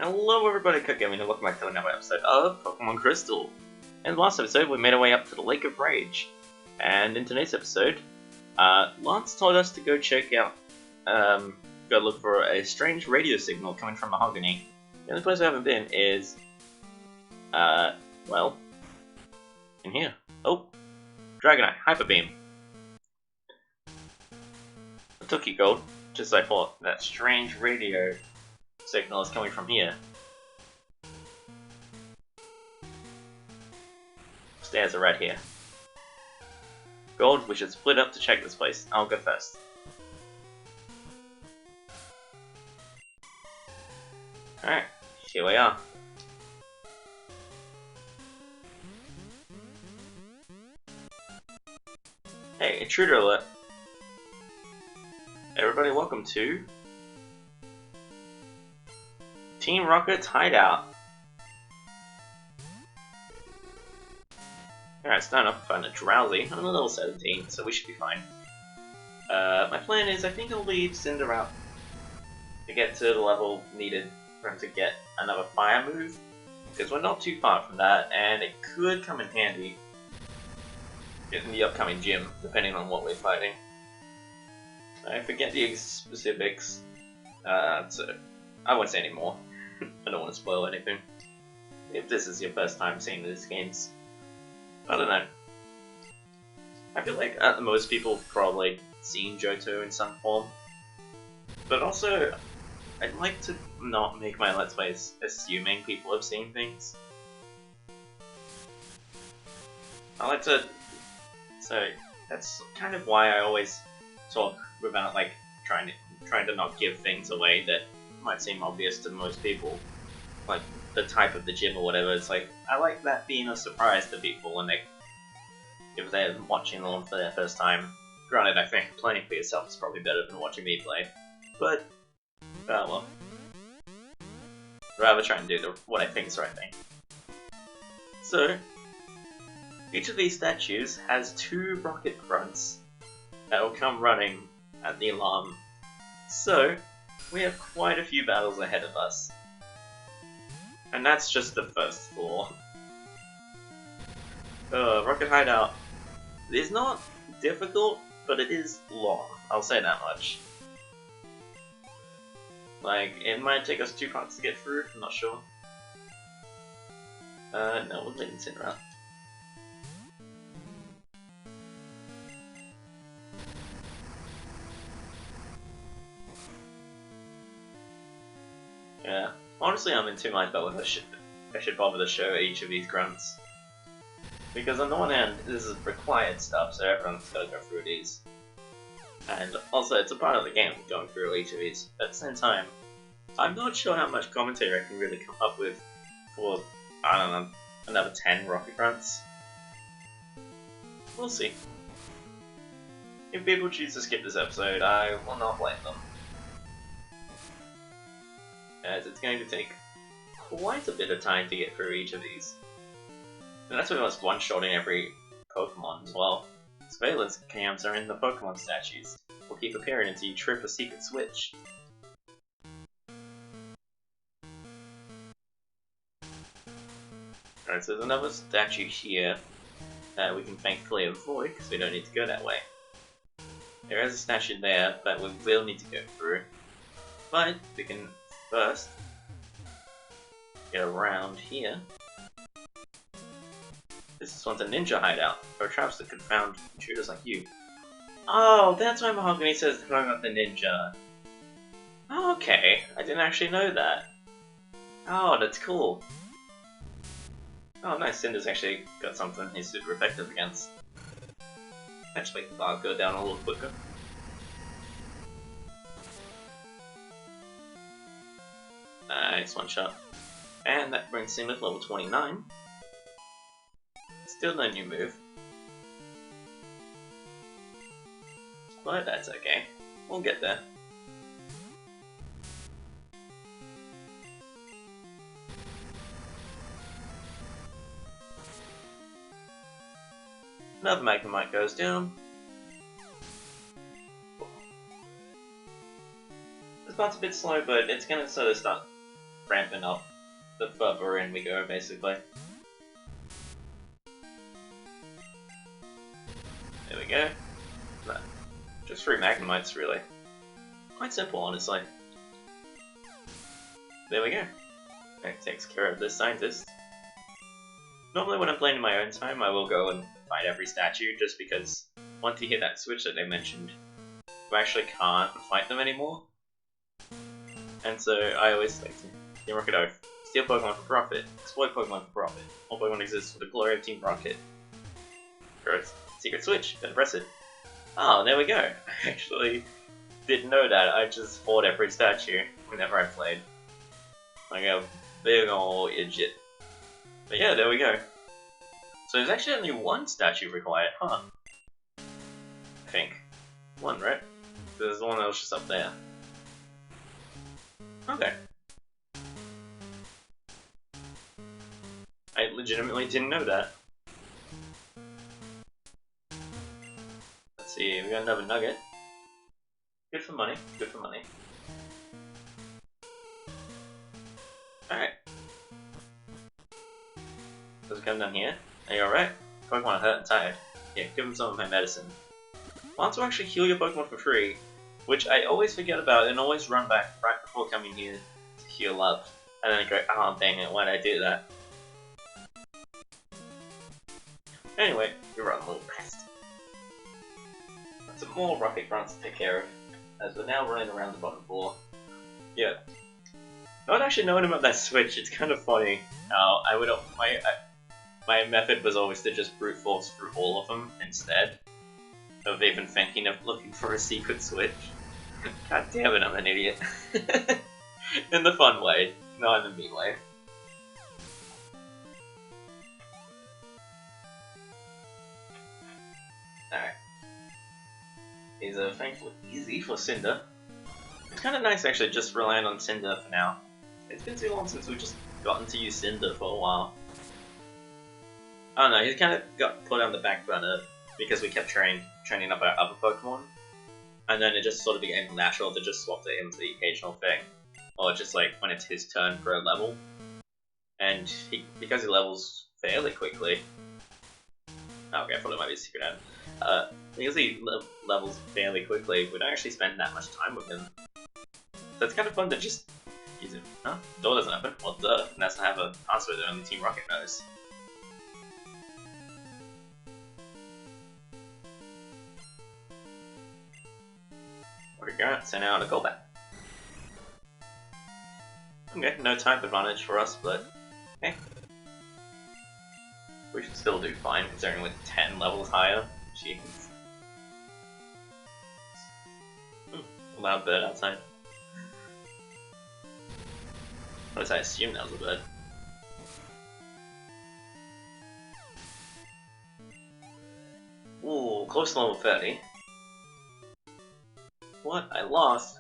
Hello everybody, Cooking, and welcome back to another episode of Pokemon Crystal. In the last episode, we made our way up to the Lake of Rage. And in today's episode, Lance told us to go check out, go look for a strange radio signal coming from Mahogany. The only place I haven't been is, well, in here. Oh, Dragonite, Hyper Beam. I took you gold, just as I thought that strange radio signal is coming from here. Stairs are right here. Gold, we should split up to check this place. I'll go first. Alright, here we are. Hey, intruder alert. Everybody, welcome to Team Rocket's Hideout. Alright, starting off kind of drowsy. I'm a level 17, so we should be fine. My plan is I think I'll leave Cinder out to get to the level needed for him to get another fire move. Because we're not too far from that, and it could come in handy in the upcoming gym, depending on what we're fighting. I forget the specifics, so I won't say any more. I don't want to spoil anything. If this is your first time seeing these games, I don't know. I feel like most people have probably seen Johto in some form, but also I'd like to not make my Let's Plays assuming people have seen things. I like to, so that's kind of why I always talk without like trying to not give things away that might seem obvious to most people, like the type of the gym or whatever. It's like I like that being a surprise to people when if they're watching along for their first time. Granted, I think playing for yourself is probably better than watching me play, but well, rather try and do what I think is the right thing. So each of these statues has 2 rocket grunts that will come running at the alarm. So we have quite a few battles ahead of us. And that's just the first floor. Rocket Hideout is not difficult, but it is long. I'll say that much. Like, it might take us 2 parts to get through, I'm not sure. No, we'll leave Cinder out. Yeah, honestly I'm in 2 minds about whether I should bother to show each of these grunts. Because on the one hand, this is required stuff, so everyone's got to go through these. And also, it's a part of the game going through each of these. At the same time, I'm not sure how much commentary I can really come up with for, I don't know, another 10 rocket grunts. We'll see. If people choose to skip this episode, I will not blame them, as it's going to take quite a bit of time to get through each of these. And that's almost one-shotting every Pokemon as well. Surveillance cams are in the Pokemon statues. Will keep appearing until you trip a secret switch. Alright, so there's another statue here that we can thankfully avoid because we don't need to go that way. There is a statue there that we will need to go through, but we can first get around here. This one's a ninja hideout, or traps that confound intruders like you. Oh, that's why Mahogany says throwing up the ninja. Oh, okay, I didn't actually know that. Oh, that's cool. Oh, nice, Cinder's actually got something he's super effective against. Let's make the bar go down a little quicker. Nice, one shot. And that brings him to level 29. Still no new move. But that's okay. We'll get there. Another Magnemite goes down. This part's a bit slow, but it's gonna sort of start ramping up the further in we go, basically. There we go. Just 3 Magnemites, really. Quite simple, honestly. There we go. That takes care of this scientist. Normally when I'm playing in my own time, I will go and fight every statue, just because once you hit that switch that they mentioned, you actually can't fight them anymore. And so I always like to Team Rocket Oath. Steal Pokemon for profit. Exploit Pokemon for profit. All Pokemon exists for the glory of Team Rocket. First, secret switch. Then press it. Oh, there we go. I actually didn't know that. I just fought every statue whenever I played. Like a big ol' idiot. But yeah, there we go. So there's actually only 1 statue required, huh? I think. 1, right? There's the one that was just up there. Okay. I legitimately didn't know that. Let's see, we got another nugget. Good for money, good for money. Alright. Does it come down here? Are you alright? Pokemon are hurt and tired. Yeah, give them some of my medicine. Want to actually heal your Pokemon for free, which I always forget about and always run back right before coming here to heal up. And then I go, oh dang it, why did I do that? Anyway, you're on a little pest. Some more rocket grunts to take care of, as we're now running around the bottom floor. Yeah. Not actually knowing about that switch, it's kind of funny how I would my method was always to just brute force through all of them instead of even thinking of looking for a secret switch. God damn it, I'm an idiot. In the fun way, not in the mean way. Alright. These are thankfully easy for Cinder. It's kind of nice actually just relying on Cinder for now. It's been too long since we've just gotten to use Cinder for a while. I don't know, he's kind of got put on the back burner because we kept training up our other Pokemon. And then it just sort of became natural to just swap to him for the occasional thing. Or just like when it's his turn for a level. And because he levels fairly quickly. Oh, okay, I thought it might be a secret ad. Because he levels fairly quickly, we don't actually spend that much time with him. So it's kind of fun to just use him. Huh? Door doesn't open? Well, duh. And that's to have a password that only Team Rocket knows. There we go, send out a callback. Okay, no type advantage for us, but okay. We should still do fine, considering with 10 levels higher. Jeez. Loud bird outside. At least I assume that was a bird. Ooh, close to level 30. What? I lost?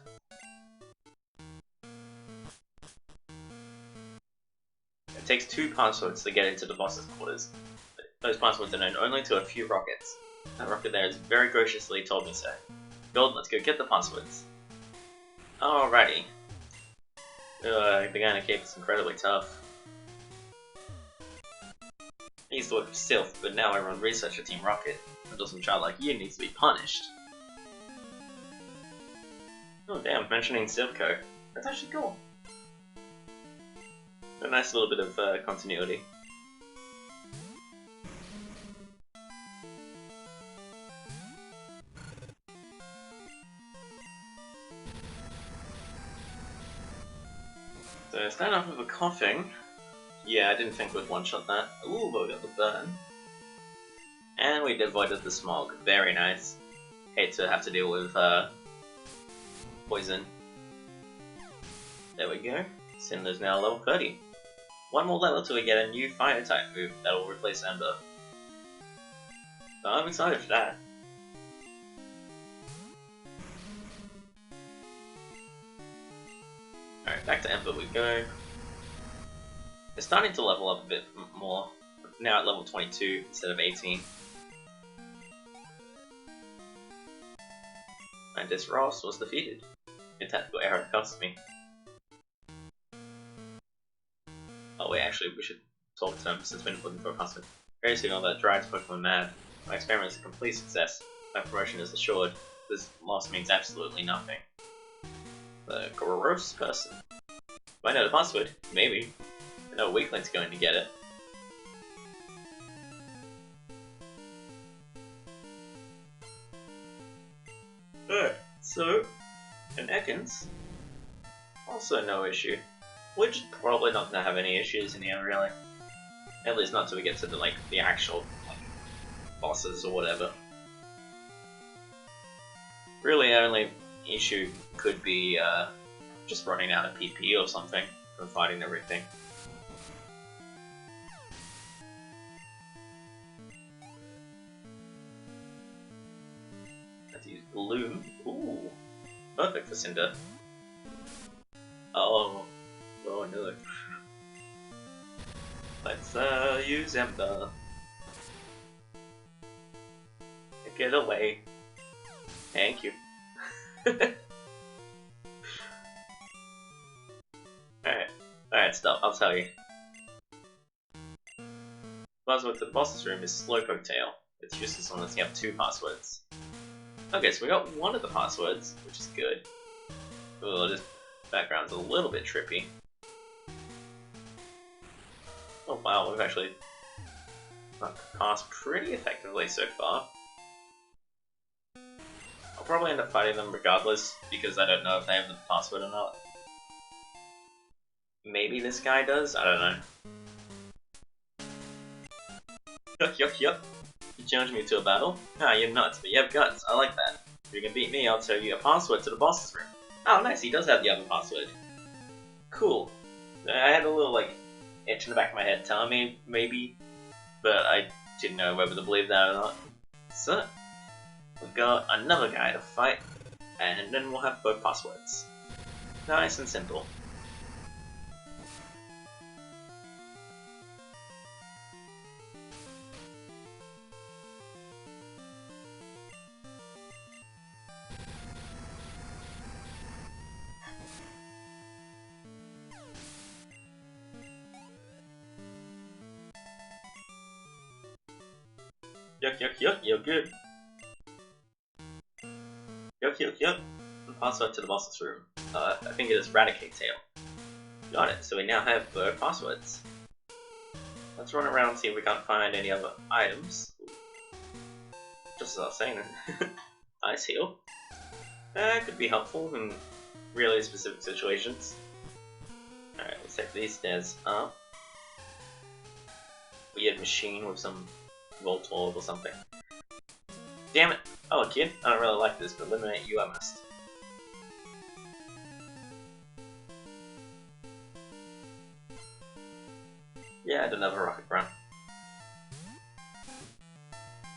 It takes 2 passwords to get into the boss's quarters. Those passwords are known only to a few rockets. That rocket there has very graciously told me so. Gold, let's go get the passwords. Alrighty. The guy in the cape is incredibly tough. I used to work for Sylph, but now I run research at Team Rocket. A dozen child like you needs to be punished. Oh damn, mentioning Sylpco. That's actually cool. A nice little bit of continuity. So starting off with a coughing. Yeah, I didn't think we'd one-shot that. Ooh, but we got the burn. And we avoided the smog. Very nice. Hate to have to deal with poison. There we go. Cinder's now level 30. One more level till we get a new fire type move that will replace Ember. So I'm excited for that. Alright, back to Ember we go. It's starting to level up a bit more. Now at level 22 instead of 18. And this Ross was defeated. Your tactical error cost me. Oh wait, actually, we should talk to him since we've been looking for a password. Very soon all that drives Pokemon mad. My experiment is a complete success. My promotion is assured. This loss means absolutely nothing. The gross person. Do I know the password? Maybe. I know Weakling's going to get it. Alright, so, an Ekans. Also no issue. We're just probably not gonna have any issues in here, really. At least not till we get to the actual bosses or whatever. Really, our only issue could be just running out of PP or something from fighting everything. Let's use Bloom. Ooh, perfect for Cinder. Oh no. Let's use Ember. Get away. Thank you. Alright, stop, I'll tell you. Password to the boss's room is Slowpoke Tail. It's useless unless you have 2 passwords. Okay, so we got one of the passwords, which is good. Oh, this background's a little bit trippy. Oh wow, we've actually passed pretty effectively so far. I'll probably end up fighting them regardless, because I don't know if they have the password or not. Maybe this guy does? I don't know. Yuck. You challenge me to a battle? Ah, you're nuts, but you have guts. I like that. If you can beat me, I'll tell you a password to the boss's room. Oh, nice, he does have the other password. Cool. I had a little, itch in the back of my head telling me, maybe, but I didn't know whether to believe that or not. So, we've got another guy to fight, and then we'll have both passwords. Nice and simple. Yuck, you're good. Yuck. Password to the boss's room. I think it is Raticate Tail. Got it, so we now have both passwords. Let's run around and see if we can't find any other items. Just as I was saying, Ice Heal. Could be helpful in really specific situations. Alright, let's take these stairs up. Weird machine with some Voltorb or something. Damn it! Oh, kid, I don't really like this, but eliminate you I must. Yeah, I had another rocket run.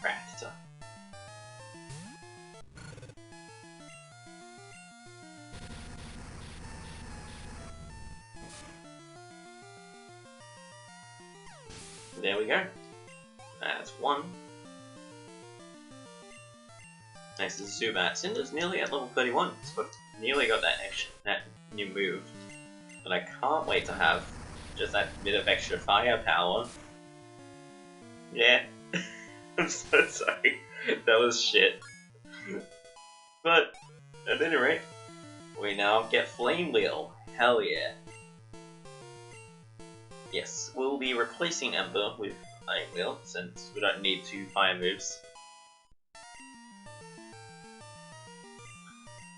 Ratata. There we go. That's one. Next is Zubat. Cinder's nearly at level 31, so I've nearly got that new move. But I can't wait to have just that bit of extra fire power. Yeah. I'm so sorry. That was shit. But, at any rate, we now get Flame Wheel. Hell yeah. Yes, we'll be replacing Ember with Flame Wheel, since we don't need 2 fire moves.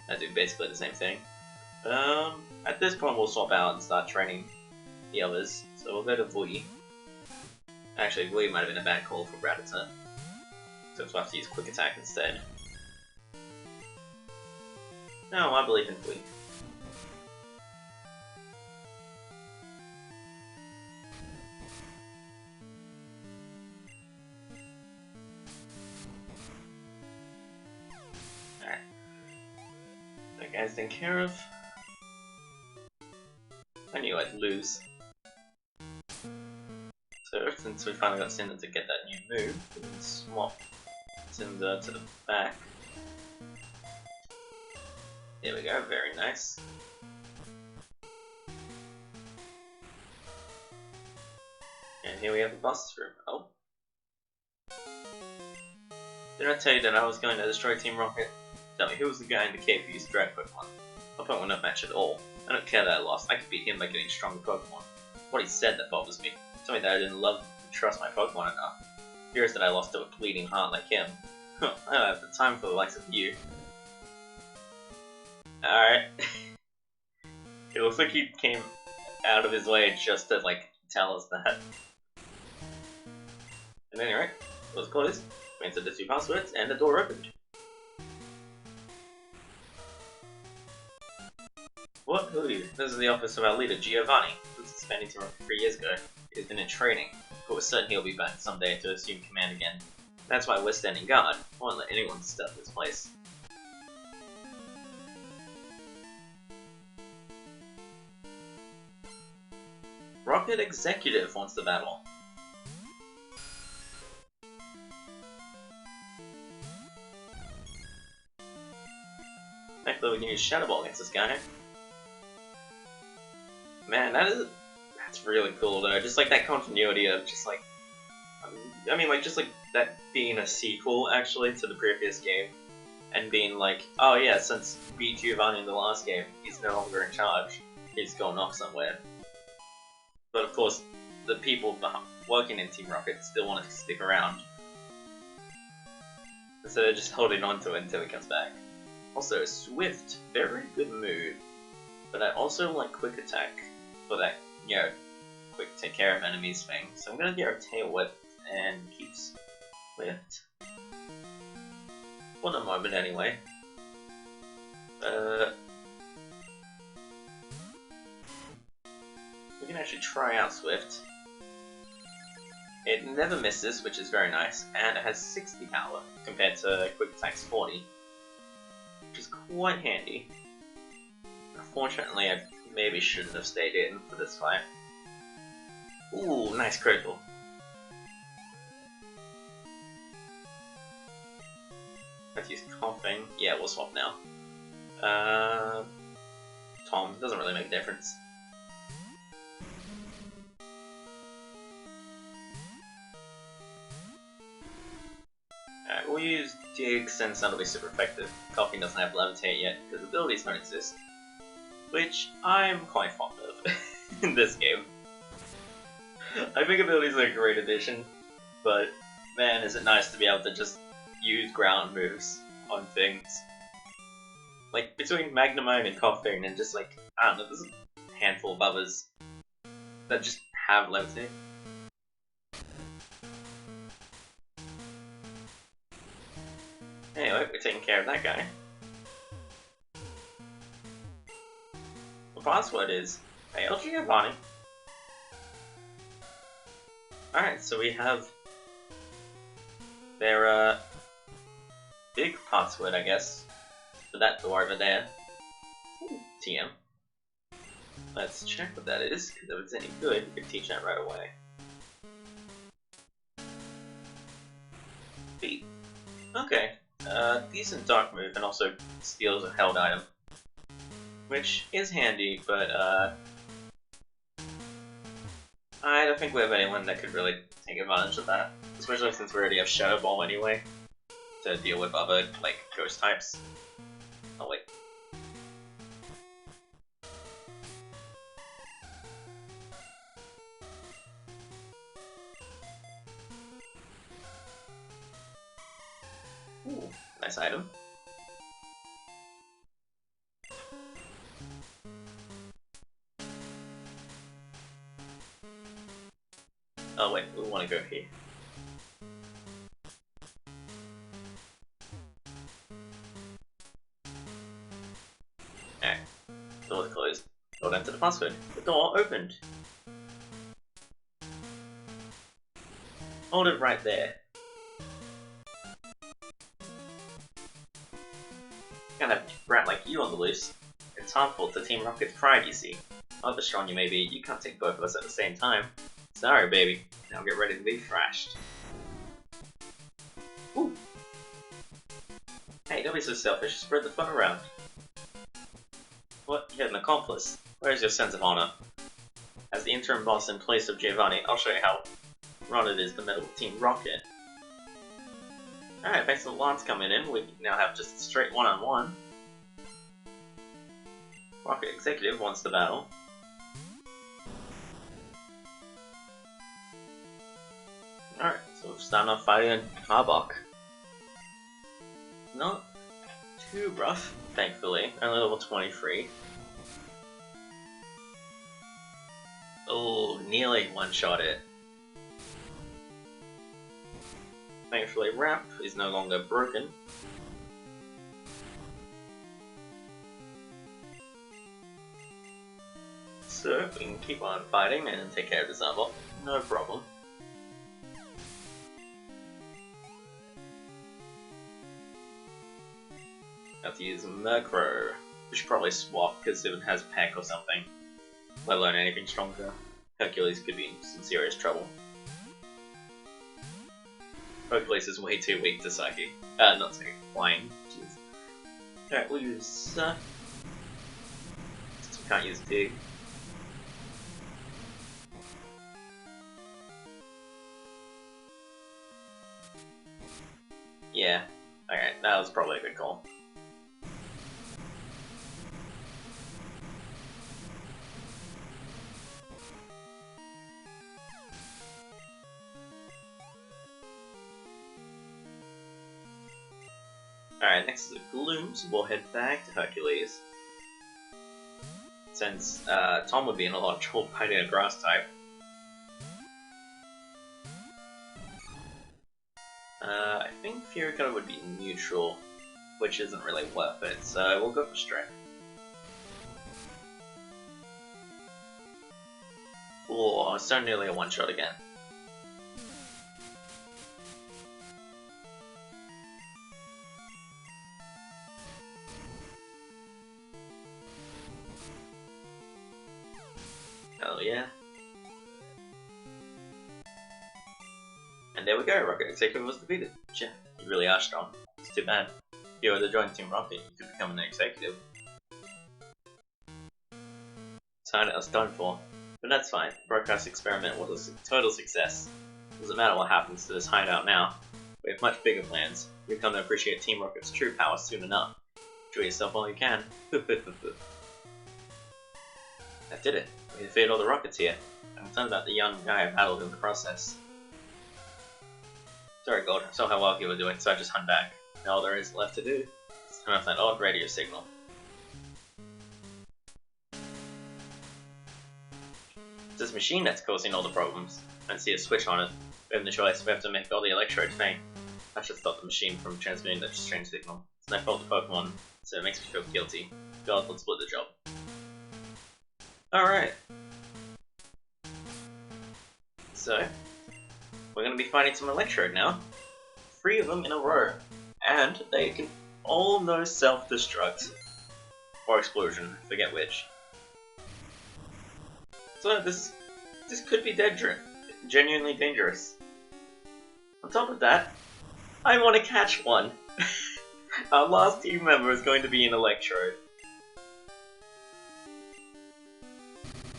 I do basically the same thing. At this point we'll swap out and start training the others. So we'll go to Vui. Actually, Vui might have been a bad call for Rattata. So we'll have to use Quick Attack instead. No, I believe in Vui. Alright. That guy's taken care of. I knew I'd lose. So since we finally got Cinder to get that new move, we can swap Cinder to the back. There we go, very nice. And here we have the boss room. Oh. Did I tell you that I was going to destroy Team Rocket? Tell me, who was the guy in the cave who used to drag Pokemon? My Pokemon don't match at all. I don't care that I lost. I could beat him by getting stronger Pokemon. What he said that bothers me. Tell me that I didn't love and trust my Pokemon enough. Fears that I lost to a bleeding heart like him. I don't have the time for the likes of you. Alright. It looks like he came out of his way just to, like, tell us that. At any rate, it was closed. We entered the 2 passwords, and the door opened. What? Who are you? This is the office of our leader, Giovanni. He was suspended 3 years ago. He has been in training, but we're certain he'll be back someday to assume command again. That's why we're standing guard. I won't let anyone disturb this place. Rocket Executive wants to battle. Thankfully we can use Shadow Ball against this guy. Man, that's really cool though. Just like that continuity of just like, I mean like just like that being a sequel actually to the previous game, and being like, oh yeah, since we beat Giovanni in the last game, he's no longer in charge. He's gone off somewhere. But of course, the people working in Team Rocket still want to stick around. So they're just holding on to it until he comes back. Also, Swift, very good move. But I also like Quick Attack for that, you know, quick take care of enemies thing. So I'm gonna get our Tail Whip and keep Swift. For the moment anyway. We can actually try out Swift. It never misses, which is very nice, and it has 60 power compared to Quick Attack's 40, which is quite handy. Unfortunately, I maybe shouldn't have stayed in for this fight. Ooh, nice critical. Let's use Coughing. Yeah, we'll swap now. Tom, doesn't really make a difference. Alright, we'll use Dig since that'll be super effective. Coughing doesn't have Levitate yet, because abilities don't exist. Which I'm quite fond of in this game. I think abilities are a great addition, but man is it nice to be able to just use ground moves on things. Like, between Magnemite and Coughing and just like, I don't know, there's a handful of others that just have Levitate. Anyway, we're taking care of that guy. The password is Hail Giovanni. Alright, so we have their big password, I guess, for that door over there. Ooh, TM. Let's check what that is, because if it's any good, we can teach that right away. Beat. Okay. Decent dark move, and also steals a held item. Which is handy, but I don't think we have anyone that could really take advantage of that. Especially since we already have Shadow Ball anyway, to deal with other, like, ghost types. Oh wait. Ooh, nice item. Oh wait, we want to go here. Alright, door's closed. Don't enter the password. The door opened. Hold it right there. Can't have a brat like you on the loose. It's harmful to Team Rocket's pride, you see. However strong you may be, you can't take both of us at the same time. Sorry, baby. Now get ready to be thrashed. Ooh. Hey, don't be so selfish. Spread the fun around. What? You had an accomplice. Where's your sense of honor? As the interim boss in place of Giovanni, I'll show you how. Ron is the middle of Team Rocket. Alright, thanks to Lance coming in, we now have just a straight one-on-one. Rocket Executive wants the battle. Alright, so we're starting off fighting a Arbok. Not too rough, thankfully. Only level 23. Oh, nearly one-shot it. Thankfully, Ramp is no longer broken. So, we can keep on fighting and take care of this Arbok. No problem. Have to use Murkrow. We should probably swap because if it has Peck or something, let alone anything stronger, Hercules could be in some serious trouble. Hercules is way too weak to Psychic. Not Psychic, Flying. Jeez. Alright, we'll use. Can't use Dig. Yeah. Alright, that was probably a good call. Alright, next is a Gloom, so we'll head back to Hercules. Since Tom would be in a lot of trouble fighting a grass type. I think Furico would be neutral, which isn't really worth it, so we'll go for Strength. Oh, so nearly a one-shot again. Hell yeah. And there we go, Rocket Executive was defeated. Shit, you really are strong. It's too bad. If you were to join Team Rocket, you could become an executive. So I was done for. But that's fine. The broadcast experiment was a total success. Doesn't matter what happens to this hideout now. We have much bigger plans. You'll come to appreciate Team Rocket's true power soon enough. Enjoy yourself while you can. That did it. We defeated all the rockets here. I'm concerned about the young guy I battled in the process. Sorry, Gold. I saw how well you were doing, so I just hung back. Now all there is left to do is turn off that odd radio signal. It's this machine that's causing all the problems. I don't see a switch on it. We have no choice. We have to make all the electrodes faint. I should stop the machine from transmitting that strange signal. It's no fault of Pokemon, so it makes me feel guilty. God, let's split the job. Alright. So, we're going to be fighting some Electrode now. 3 of them in a row. And they can all know self-destruct. Or explosion, forget which. So this could be genuinely dangerous. On top of that, I want to catch one. Our last team member is going to be an Electrode.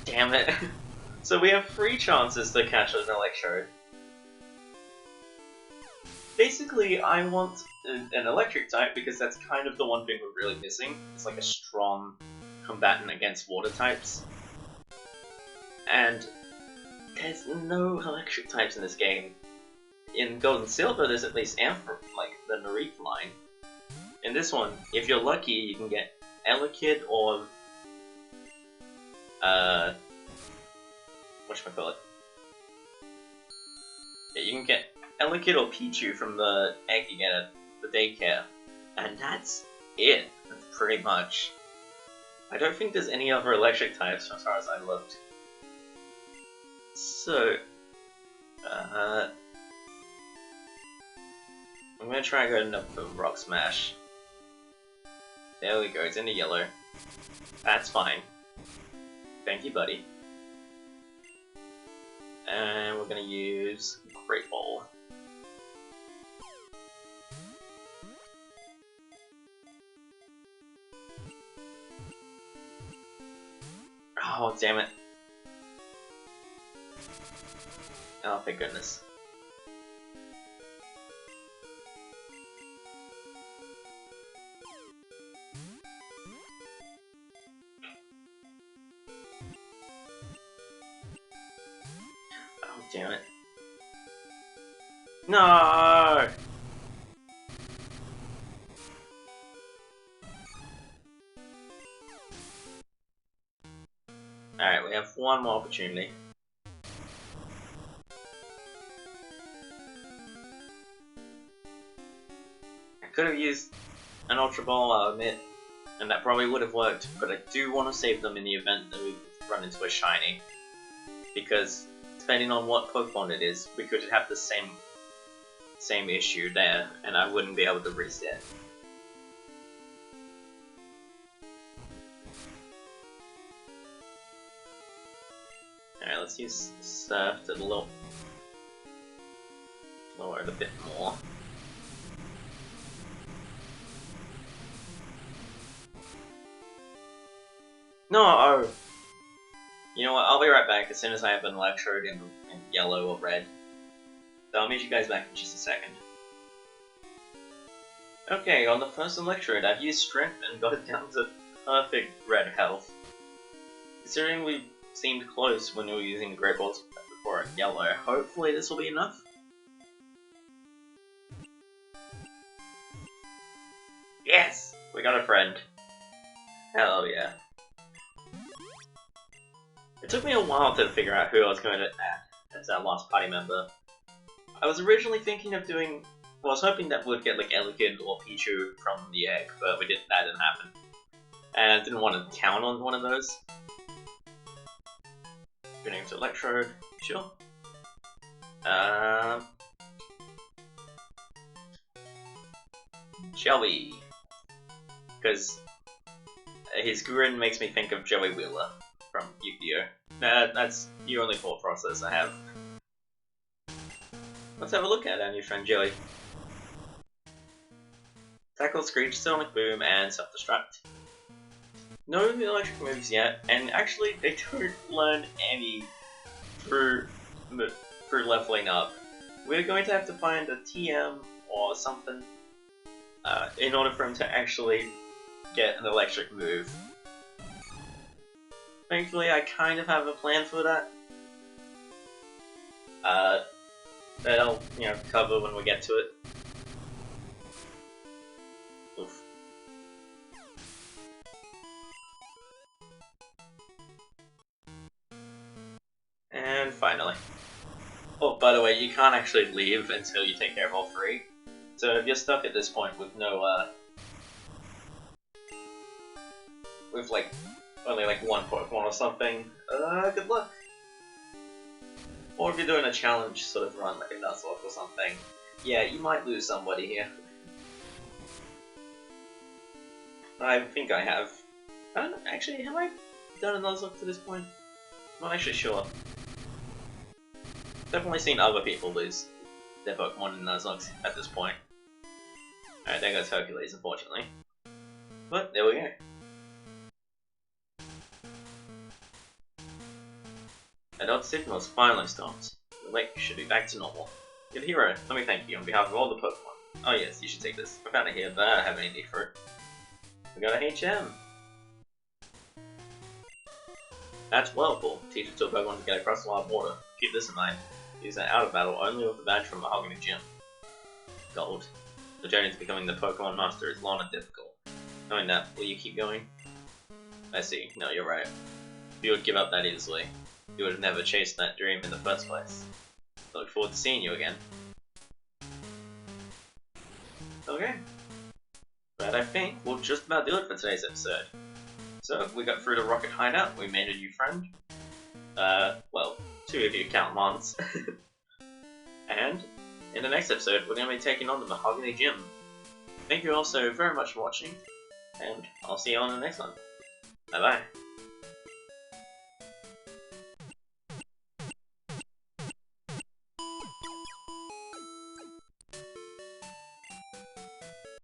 Damn it. So we have 3 chances to catch an Electrode. Basically, I want an electric type because that's kind of the one thing we're really missing. It's like a strong combatant against water types. And there's no electric types in this game. In Gold and Silver, there's at least like the Narif line. In this one, if you're lucky, you can get Elekid or whatchamacallit? Yeah, you can get Elekid or Pichu from the egg you get at the daycare. And that's it. That's pretty much. I don't think there's any other electric types as far as I looked. So, I'm gonna try and go enough for Rock Smash. There we go, it's in the yellow. That's fine. Thank you, buddy. And we're gonna use Great Ball. Oh, damn it. Oh, thank goodness. Oh, damn it. No! Alright, we have one more opportunity. I could have used an Ultra Ball, I'll admit, and that probably would have worked, but I do want to save them in the event that we run into a shiny. Because, depending on what Pokemon it is, we could have the same issue there, and I wouldn't be able to reset. Alright, let's use Surf to lower it a bit more. No! You know what, I'll be right back as soon as I have an Electrode in yellow or red. So I'll meet you guys back in just a second. Okay, on the first Electrode, I've used Strength and got it down to perfect red health. Considering we seemed close when we were using the Great Balls before at yellow, hopefully this will be enough. Yes! We got a friend. Hell yeah. It took me a while to figure out who I was going to add as our last party member. I was originally thinking of doing... Well, I was hoping that we'd get like Elekid or Pichu from the egg, but that didn't happen. And I didn't want to count on one of those. Your name's Electrode, sure. Shelby. Because his grin makes me think of Joey Wheeler from Yu-Gi-Oh! That's the only thought process I have. Let's have a look at our new friend Joey. Tackle, Screech, Sonic Boom, and Self-Destruct. No electric moves yet, and actually they don't learn any through leveling up. We're going to have to find a TM or something in order for him to actually get an electric move. Thankfully, I kind of have a plan for that. That I'll, cover when we get to it. Oof. And finally. Oh, by the way, you can't actually leave until you take care of all three. So if you're stuck at this point with no, with like only like one Pokemon or something, good luck. Or if you're doing a challenge sort of run, like a Nuzlocke or something, yeah, you might lose somebody here. I think I have. I don't know, actually, have I done a Nuzlocke to this point? I'm not actually sure. Definitely seen other people lose their Pokemon in Nuzlocke at this point. Alright, there goes Hercules, unfortunately. But, there we go. Adult signals finally stopped. The lake should be back to normal. Good hero, let me thank you on behalf of all the Pokemon. Oh yes, you should take this. I found it here, but I don't have any need for it. We got a HM! That's well cool. Teach it to a Pokemon to get across the wild water. Keep this in mind. Use that out of battle only with the badge from Mahogany Gym. Gold. The journey to becoming the Pokemon Master is long and difficult. Knowing that, will you keep going? I see. No, you're right. If you would give up that easily, you would have never chased that dream in the first place. I look forward to seeing you again. Okay. But I think we'll just about do it for today's episode. So, we got through the Rocket Hideout, we made a new friend. Well, 2 if you count Mons. And, in the next episode, we're going to be taking on the Mahogany Gym. Thank you all so very much for watching, and I'll see you on the next one. Bye bye.